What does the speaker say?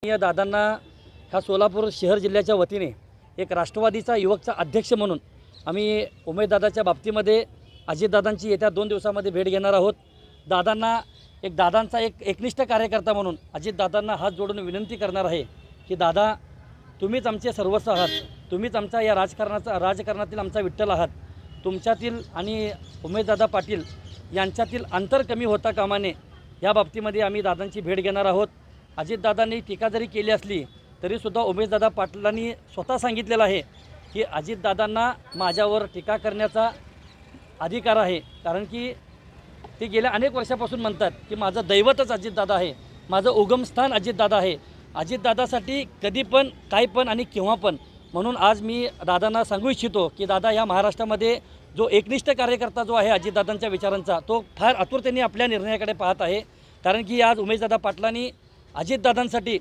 या दादांना ह्या सोलापूर शहर जिल्ह्याच्या वतीने एक राष्ट्रवादीचा युवकचा अध्यक्ष म्हणून आम्ही उमेददादाच्या बाबतीमध्ये अजितदादांची येत्या 2 दिवसामध्ये भेट घेणार आहोत। दादांचा एक एकनिष्ठ कार्यकर्ता म्हणून अजितदादांना हात जोडून विनंती करणार आहे की दादा, तुम्हीच आमचे सर्वस्व आहात, तुम्हीच आमचा या राजकारणातील आमचा विठ्ठल आहात। तुमच्यातील आणि उमेददादा पाटील यांच्यातील अंतर कमी होता कामा नये या बाबतीमध्ये आम्ही दादांची भेट घेणार आहोत। अजितदादांनी टीका जरी केली असली तरीसुद्धा उमेशदादा पाटलांनी स्वतः सांगितलेलं आहे की अजितदादांना माझ्यावर टीका करण्याचा अधिकार आहे, कारण की ते गेल्या अनेक वर्षापासून म्हणतात की माझं दैवतच अजितदादा आहे, माझं उगमस्थान अजितदादा आहे। अजितदादासाठी कधी पण, काही पण आणि केव्हा पण। म्हणून आज मी दादांना सांगू इच्छितो की दादा, या महाराष्ट्रामध्ये जो एकनिष्ठ कार्यकर्ता जो आहे अजितदादांच्या विचारांचा, तो फार आतुरतेने आपल्या निर्णयाकडे पाहत आहे, कारण की आज उमेशदादा पाटलांनी अजितदादांसाठी